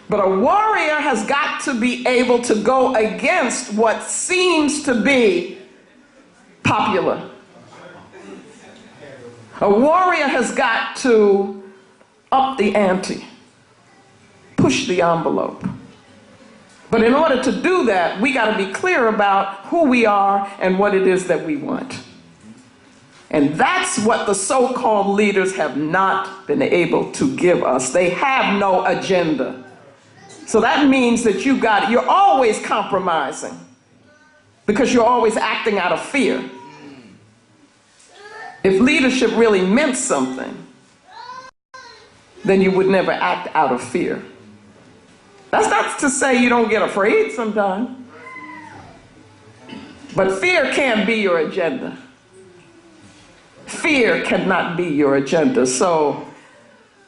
But a warrior has got to be able to go against what seems to be popular. A warrior has got to up the ante, push the envelope. But in order to do that, we got to be clear about who we are and what it is that we want. And that's what the so-called leaders have not been able to give us. They have no agenda. So that means that you're always compromising because you're always acting out of fear. If leadership really meant something, then you would never act out of fear. That's not to say you don't get afraid sometimes. But fear can't be your agenda. Fear cannot be your agenda. So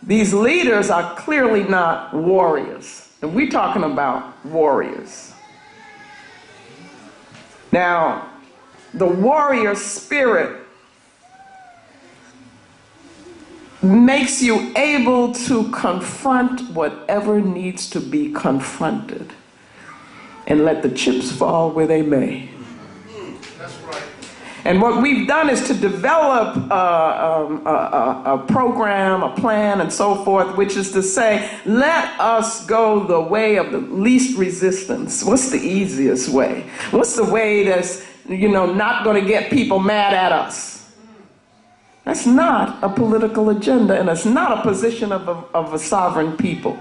these leaders are clearly not warriors. And we're talking about warriors. Now, the warrior spirit makes you able to confront whatever needs to be confronted and let the chips fall where they may. That's right. And what we've done is to develop a program, a plan, and so forth, which is to say, let us go the way of the least resistance. What's the easiest way? What's the way that's, not going to get people mad at us? That's not a political agenda, and it's not a position of a sovereign people.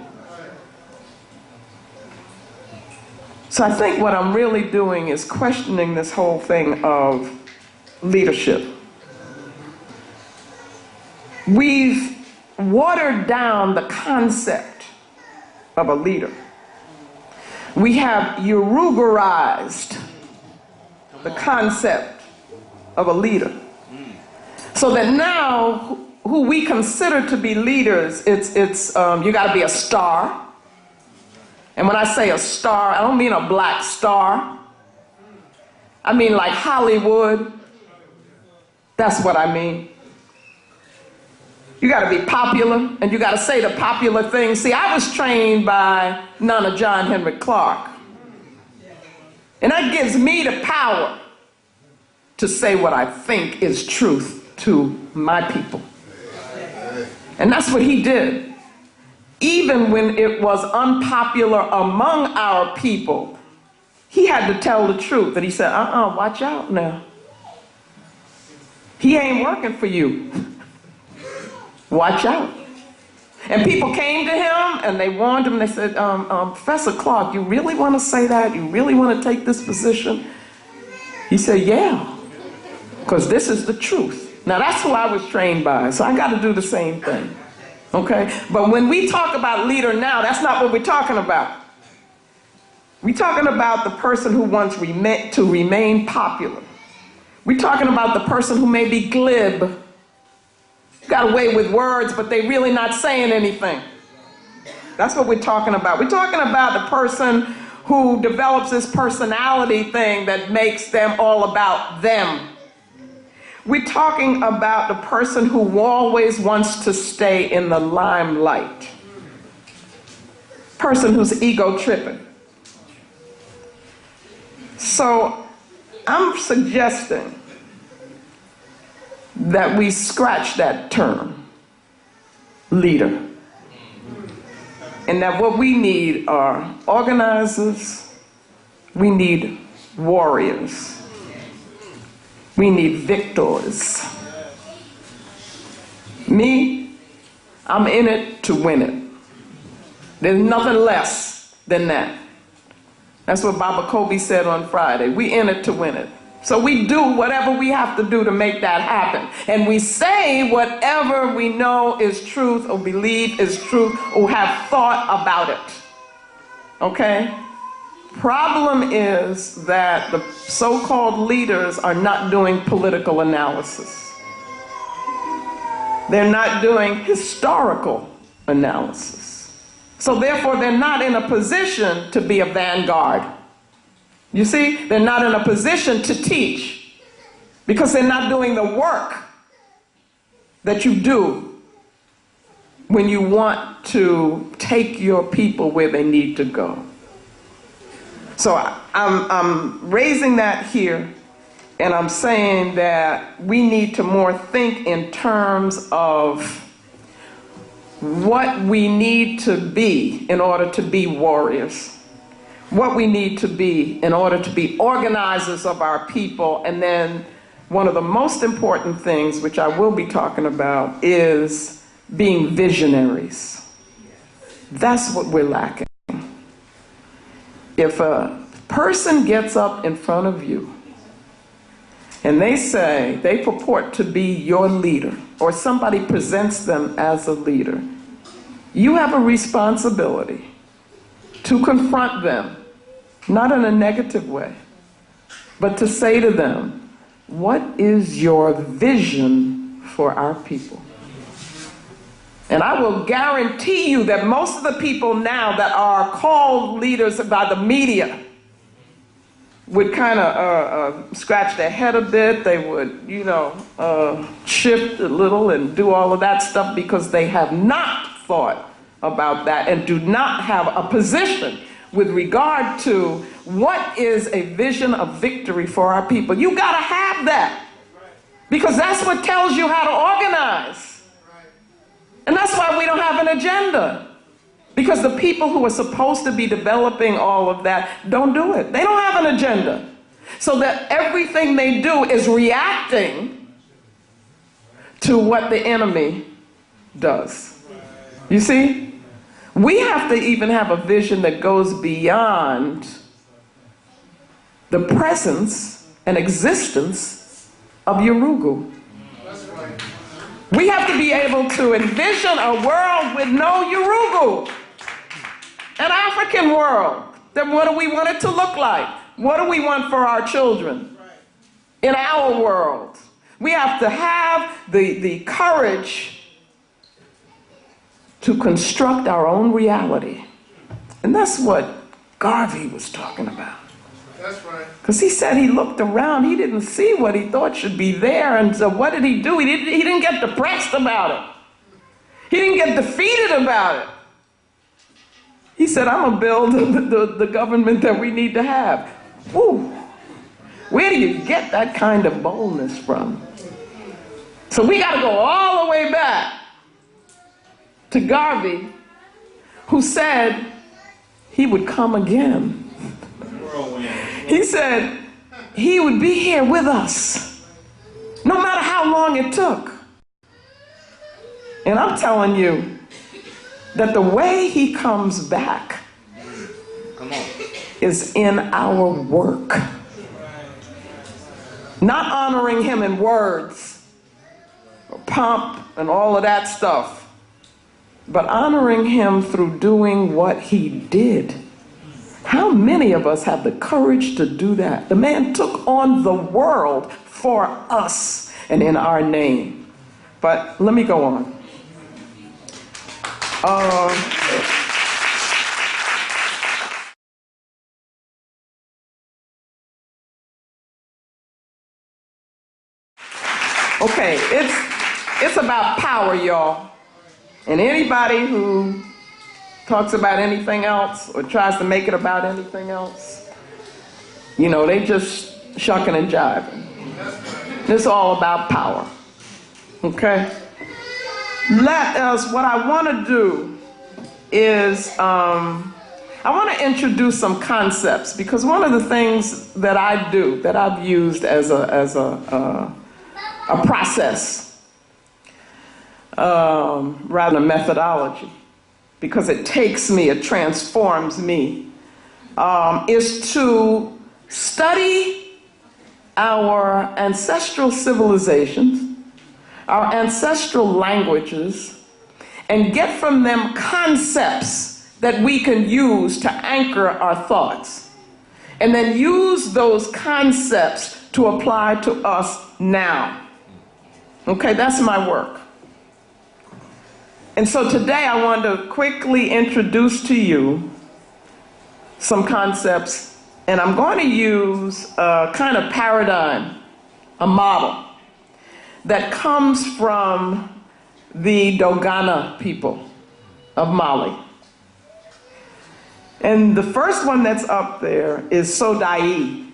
So I think what I'm really doing is questioning this whole thing of leadership. We've watered down the concept of a leader. We have Uruguayized the concept of a leader. So that now, who we consider to be leaders, it's you got to be a star. And when I say a star, I don't mean a black star. I mean like Hollywood. That's what I mean. You got to be popular, and you got to say the popular things. See, I was trained by none of John Henry Clark. And that gives me the power to say what I think is truth to my people. And that's what he did. Even when it was unpopular among our people, he had to tell the truth. And he said, watch out now. He ain't working for you. Watch out. And people came to him and they warned him. They said, Professor Clark, you really want to say that? You really want to take this position? He said, yeah, because this is the truth. Now that's who I was trained by, so I got to do the same thing, okay? But when we talk about leader now, that's not what we're talking about. We're talking about the person who wants to remain popular. We're talking about the person who may be glib, got away with words, but they're really not saying anything. That's what we're talking about. We're talking about the person who develops this personality thing that makes them all about them. We're talking about the person who always wants to stay in the limelight. Person who's ego tripping. So I'm suggesting that we scratch that term, leader. And that what we need are organizers, we need warriors. We need victors. Me, I'm in it to win it. There's nothing less than that. That's what Baba Kobe said on Friday. We in it to win it. So we do whatever we have to do to make that happen. And we say whatever we know is truth or believe is truth or have thought about it. Okay? Problem is that the so-called leaders are not doing political analysis. They're not doing historical analysis. So therefore, they're not in a position to be a vanguard. You see, they're not in a position to teach because they're not doing the work that you do when you want to take your people where they need to go. So I'm raising that here, and I'm saying that we need to more think in terms of what we need to be in order to be warriors, what we need to be in order to be organizers of our people, and then one of the most important things, which I will be talking about, is being visionaries. That's what we're lacking. If a person gets up in front of you and they say they purport to be your leader, or somebody presents them as a leader, you have a responsibility to confront them, not in a negative way, but to say to them, what is your vision for our people? And I will guarantee you that most of the people now that are called leaders by the media would kind of scratch their head a bit. They would, shift a little and do all of that stuff because they have not thought about that and do not have a position with regard to what is a vision of victory for our people. You got to have that, because that's what tells you how to organize. And that's why we don't have an agenda, because the people who are supposed to be developing all of that don't do it. They don't have an agenda. So that everything they do is reacting to what the enemy does. You see? We have to even have a vision that goes beyond the presence and existence of Urugu. We have to be able to envision a world with no Urugu, an African world. Then what do we want it to look like? What do we want for our children in our world? We have to have the courage to construct our own reality. And that's what Garvey was talking about. That's right. Because he said he looked around, he didn't see what he thought should be there, and so what did he do? He didn't get depressed about it. He didn't get defeated about it. He said, I'm going to build the government that we need to have. Woo! Where do you get that kind of boldness from? So we got to go all the way back to Garvey, who said he would come again. He said he would be here with us, no matter how long it took. And I'm telling you that the way he comes back is in our work. Not honoring him in words, or pomp and all of that stuff, but honoring him through doing what he did. How many of us have the courage to do that? The man took on the world for us and in our name. But let me go on. Okay, it's about power, y'all. And anybody who talks about anything else or tries to make it about anything else, they just shucking and jiving. It's all about power. Okay? What I want to do is, I want to introduce some concepts, because one of the things that I do, that I've used as a process, rather than a methodology, because it takes me, it transforms me, is to study our ancestral civilizations, our ancestral languages, and get from them concepts that we can use to anchor our thoughts, and then use those concepts to apply to us now. Okay, that's my work. And so today I want to quickly introduce to you some concepts, and I'm going to use a kind of paradigm, a model that comes from the Dogana people of Mali. And the first one that's up there is Sodai,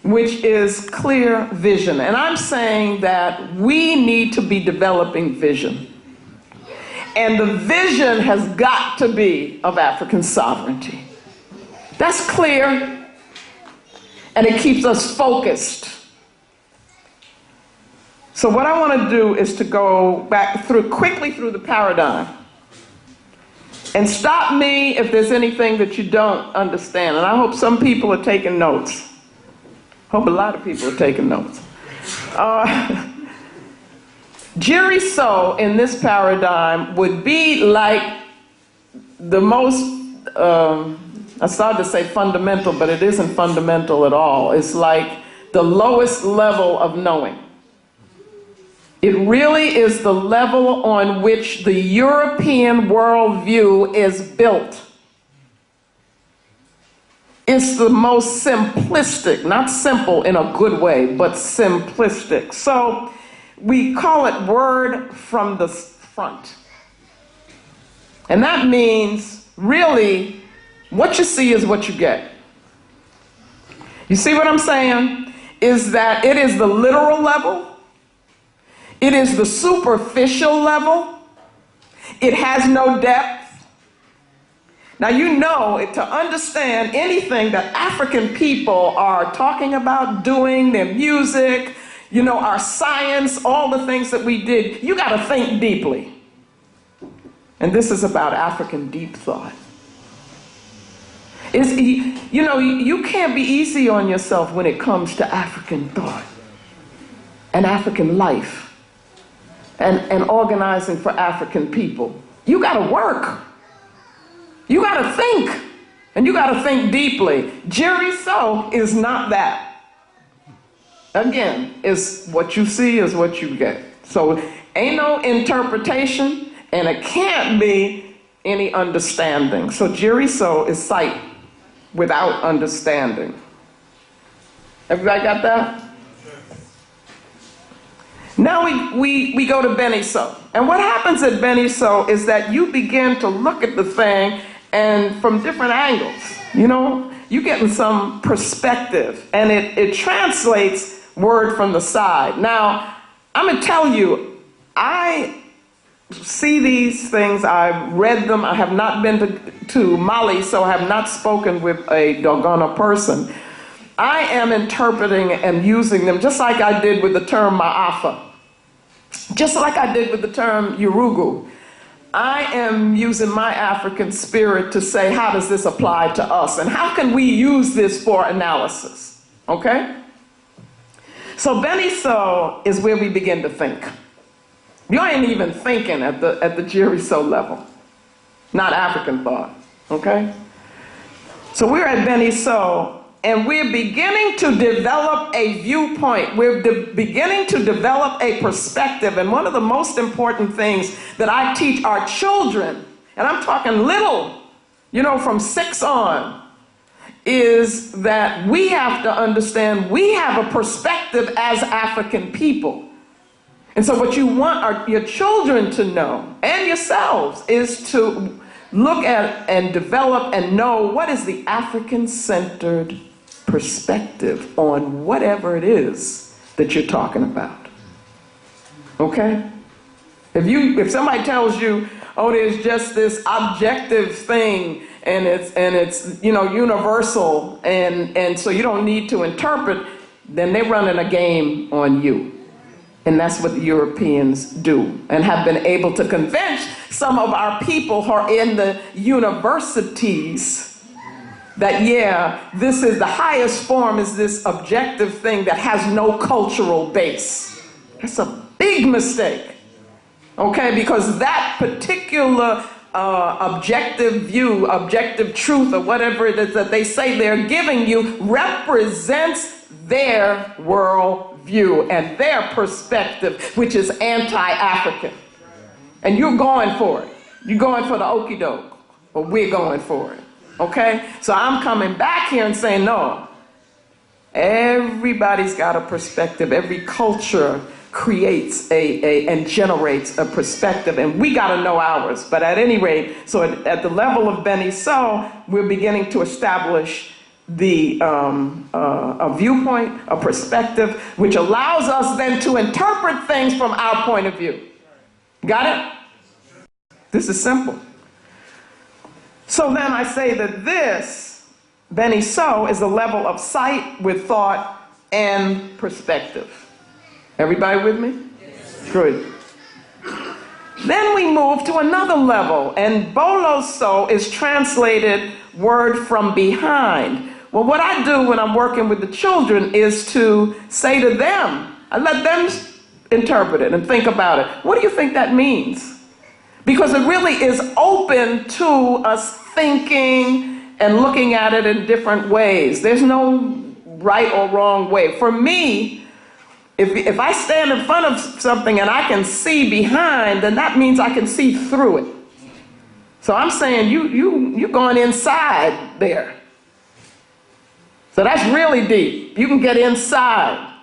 which is clear vision. And I'm saying that we need to be developing vision. And the vision has got to be of African sovereignty. That's clear. And it keeps us focused. So what I want to do is to go back quickly through the paradigm. And stop me if there's anything that you don't understand. And I hope some people are taking notes. Hope a lot of people are taking notes. Jiriso in this paradigm would be like the most, I started to say fundamental, but it isn't fundamental at all. It's like the lowest level of knowing. It really is the level on which the European worldview is built. It's the most simplistic, not simple in a good way, but simplistic. So we call it word from the front. And that means really what you see is what you get. You see what I'm saying? Is that it is the literal level. It is the superficial level. It has no depth. Now you know, to understand anything that African people are talking about, doing, their music, you know, our science, all the things that we did, you got to think deeply. And this is about African deep thought. You know, you can't be easy on yourself when it comes to African thought and African life. And organizing for African people. You got to work. You got to think. And you got to think deeply. Jiriso is not that. Again, it's what you see is what you get. So ain't no interpretation, and it can't be any understanding. So Jiriso is sight without understanding. Everybody got that? Now we go to Beniso. And what happens at Beniso is that you begin to look at the thing and from different angles. You know, you're getting some perspective, and it translates word from the side. Now, I'm going to tell you, I see these things, I've read them, I have not been to Mali, so I have not spoken with a Dogana person. I am interpreting and using them just like I did with the term Ma'afa, just like I did with the term Yurugu. I am using my African spirit to say, how does this apply to us? And how can we use this for analysis? Okay? So Beniso is where we begin to think. You ain't even thinking at the Jiriso level. Not African thought. Okay? So we're at Beniso, and we're beginning to develop a viewpoint. We're beginning to develop a perspective. And one of the most important things that I teach our children, and I'm talking little, you know, from 6 on, is that we have to understand we have a perspective as African people. And so what you want your children to know, and yourselves, is to look at and develop and know what is the African-centered perspective on whatever it is that you're talking about. Okay? If somebody tells you, oh, there's just this objective thing and it's you know, universal, and so you don't need to interpret, then they're running a game on you. And that's what the Europeans do, and have been able to convince some of our people who are in the universities that, yeah, this is the highest form, is this objective thing that has no cultural base. That's a big mistake, okay? Because that particular objective view, objective truth, or whatever it is that they say they're giving you, represents their worldview and their perspective, which is anti-African. And you're going for it. You're going for the okie doke, or we're going for it. Okay? So I'm coming back here and saying, no, everybody's got a perspective. Every culture creates and generates a perspective, and we got to know ours. But at any rate, so at the level of Beni So, we're beginning to establish a viewpoint, a perspective, which allows us then to interpret things from our point of view. Got it? This is simple. So then I say that this, Beni So, is the level of sight with thought and perspective. Everybody with me? Yes. Good. Then we move to another level, and Bolo So is translated word from behind. Well, what I do when I'm working with the children is to say to them, I let them interpret it and think about it. What do you think that means? Because it really is open to us thinking and looking at it in different ways. There's no right or wrong way. For me, if I stand in front of something and I can see behind, then that means I can see through it. So I'm saying you're going inside there. So that's really deep. You can get inside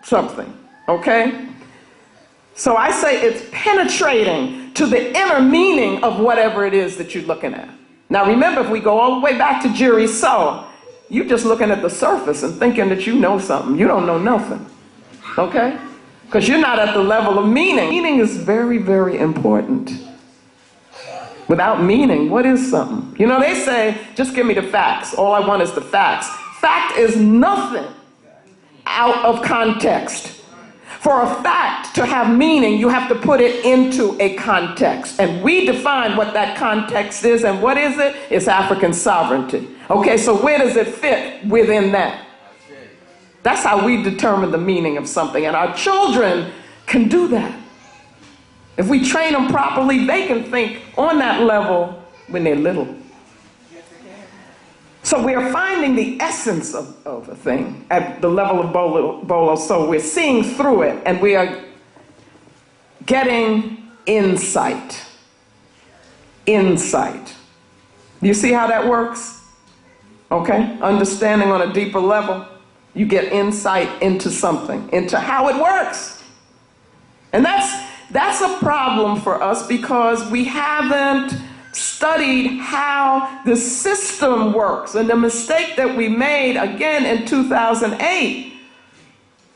something, okay? So I say it's penetrating to the inner meaning of whatever it is that you're looking at. Now remember, if we go all the way back to Jiri So, you're just looking at the surface and thinking that you know something. You don't know nothing, okay? Because you're not at the level of meaning. Meaning is very, very important. Without meaning, what is something? You know, they say, just give me the facts. All I want is the facts. Fact is nothing out of context. For a fact to have meaning, you have to put it into a context. And we define what that context is, and what is it? It's African sovereignty. Okay, so where does it fit within that? That's how we determine the meaning of something. And our children can do that. If we train them properly, they can think on that level when they're little. So we're finding the essence of a thing at the level of Bolo. So we're seeing through it, and we are getting insight. Insight. Do you see how that works? Okay? Understanding on a deeper level. You get insight into something, into how it works. And that's a problem for us because we haven't studied how the system works. And the mistake that we made again in 2008,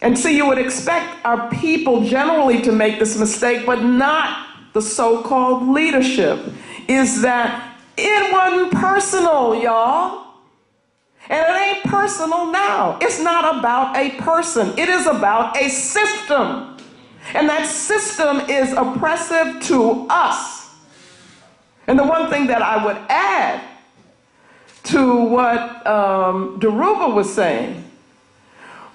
and so you would expect our people generally to make this mistake, but not the so-called leadership, is that it wasn't personal, y'all. And it ain't personal now. It's not about a person. It is about a system. And that system is oppressive to us. And the one thing that I would add to what Daruba was saying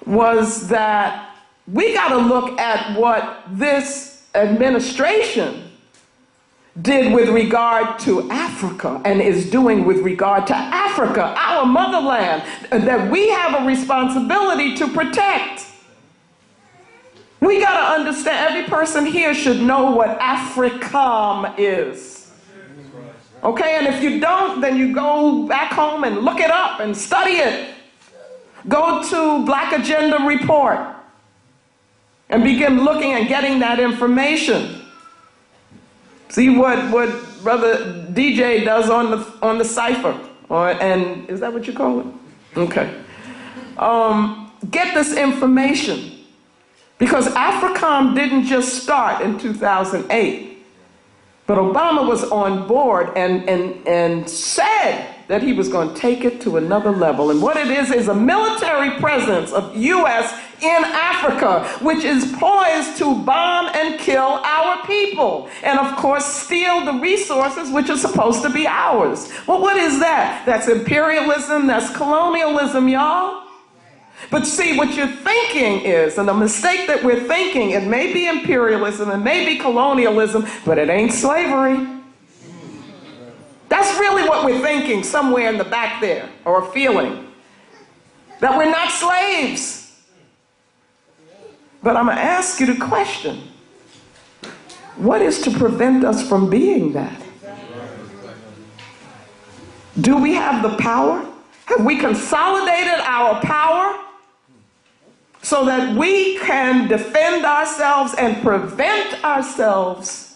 was that we got to look at what this administration did with regard to Africa and is doing with regard to Africa, our motherland, that we have a responsibility to protect. We got to understand, every person here should know what AFRICOM is. Okay, and if you don't, then you go back home and look it up and study it. Go to Black Agenda Report and begin looking and getting that information. See what Brother DJ does on the cipher, and is that what you call it? Okay. Get this information, because AFRICOM didn't just start in 2008. But Obama was on board and said that he was going to take it to another level. And what it is a military presence of U.S. in Africa, which is poised to bomb and kill our people. And of course, steal the resources which are supposed to be ours. Well, what is that? That's imperialism, that's colonialism, y'all. But see, what you're thinking is, and the mistake that we're thinking, it may be imperialism, it may be colonialism, but it ain't slavery. That's really what we're thinking somewhere in the back there, or feeling. That we're not slaves. But I'm going to ask you the question. What is to prevent us from being that? Do we have the power? Have we consolidated our power so that we can defend ourselves and prevent ourselves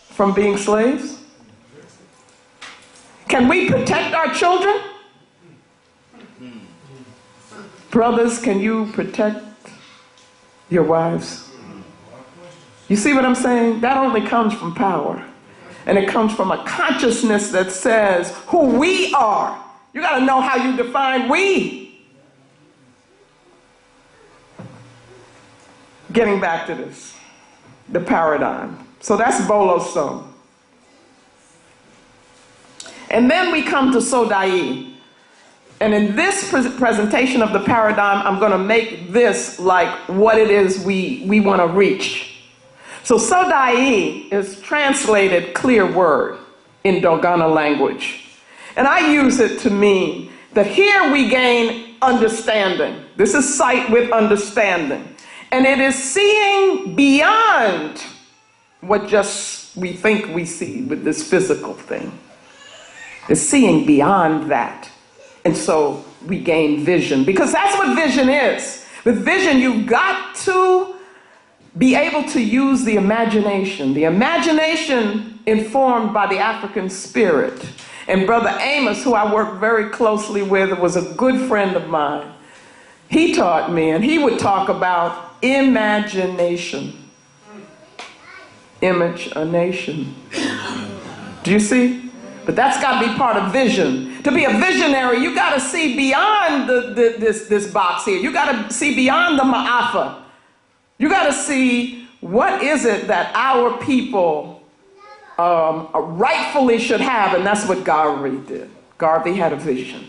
from being slaves? Can we protect our children? Brothers, can you protect your wives? You see what I'm saying? That only comes from power. And it comes from a consciousness that says who we are. You got to know how you define we. Getting back to this, the paradigm. So that's boloso. And then we come to sodai. And in this presentation of the paradigm, I'm going to make this like what it is we want to reach. So sodai is translated clear word in Dogana language. And I use it to mean that here we gain understanding. This is sight with understanding. And it is seeing beyond what just we think we see with this physical thing. It's seeing beyond that. And so we gain vision, because that's what vision is. With vision, you've got to be able to use the imagination. The imagination informed by the African spirit. And Brother Amos, who I work very closely with, was a good friend of mine. He taught me, and he would talk about imagination. Image a nation. Do you see? But that's got to be part of vision. To be a visionary, you got to see beyond this box here. You got to see beyond the ma'afa. You got to see what is it that our people rightfully should have, and that's what Garvey did. Garvey had a vision.